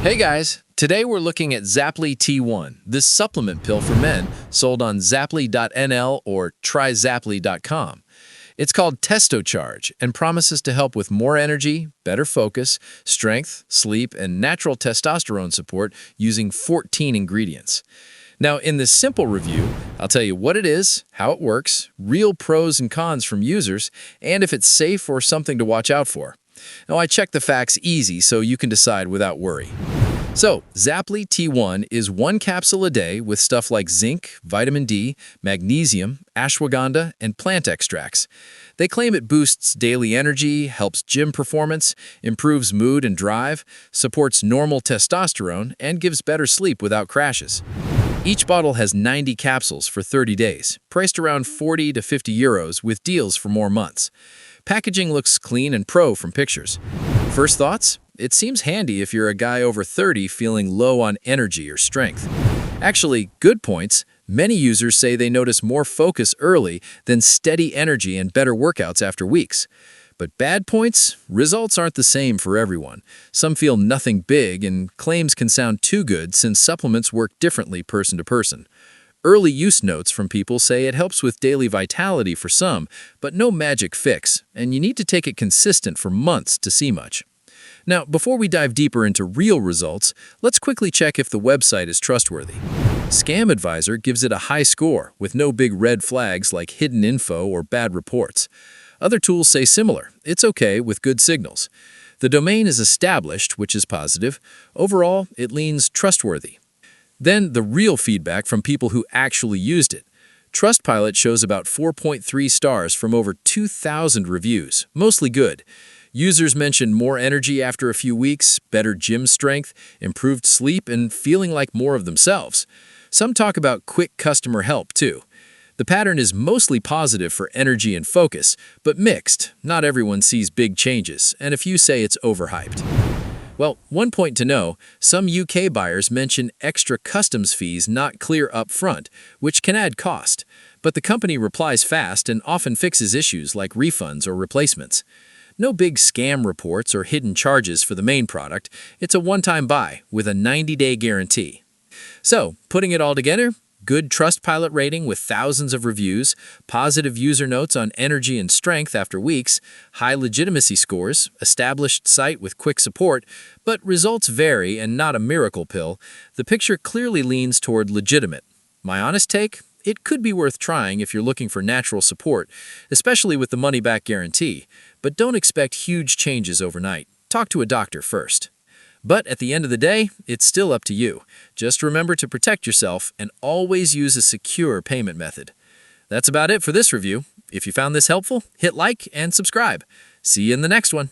Hey guys, today we're looking at Zapply T1, this supplement pill for men sold on Zapply.nl or tryzapply.com. It's called TestoCharge and promises to help with more energy, better focus, strength, sleep, and natural testosterone support using 14 ingredients. Now, in this simple review, I'll tell you what it is, how it works, real pros and cons from users, and if it's safe or something to watch out for. Now, I check the facts easy so you can decide without worry. So, Zapply T1 is one capsule a day with stuff like zinc, vitamin D, magnesium, ashwagandha, and plant extracts. They claim it boosts daily energy, helps gym performance, improves mood and drive, supports normal testosterone, and gives better sleep without crashes. Each bottle has 90 capsules for 30 days, priced around 40 to 50 euros with deals for more months. Packaging looks clean and pro from pictures. First thoughts? It seems handy if you're a guy over 30 feeling low on energy or strength. Actually, good points. Many users say they notice more focus early, then steady energy and better workouts after weeks. But bad points? Results aren't the same for everyone. Some feel nothing big, and claims can sound too good since supplements work differently person to person. Early use notes from people say it helps with daily vitality for some, but no magic fix, and you need to take it consistent for months to see much. Now, before we dive deeper into real results, let's quickly check if the website is trustworthy. Scam Advisor gives it a high score, with no big red flags like hidden info or bad reports. Other tools say similar. It's okay with good signals. The domain is established, which is positive. Overall, it leans trustworthy. Then the real feedback from people who actually used it. Trustpilot shows about 4.3 stars from over 2,000 reviews, mostly good. Users mention more energy after a few weeks, better gym strength, improved sleep, and feeling like more of themselves. Some talk about quick customer help, too. The pattern is mostly positive for energy and focus, but mixed. Not everyone sees big changes, and a few say it's overhyped. Well, one point to know, some UK buyers mention extra customs fees not clear up front, which can add cost. But the company replies fast and often fixes issues like refunds or replacements. No big scam reports or hidden charges for the main product. It's a one-time buy with a 90-day guarantee. So, putting it all together, good Trustpilot rating with thousands of reviews, positive user notes on energy and strength after weeks, high legitimacy scores, established site with quick support, but results vary and not a miracle pill, the picture clearly leans toward legitimate. My honest take? It could be worth trying if you're looking for natural support, especially with the money-back guarantee, but don't expect huge changes overnight. Talk to a doctor first. But at the end of the day, it's still up to you. Just remember to protect yourself and always use a secure payment method. That's about it for this review. If you found this helpful, hit like and subscribe. See you in the next one.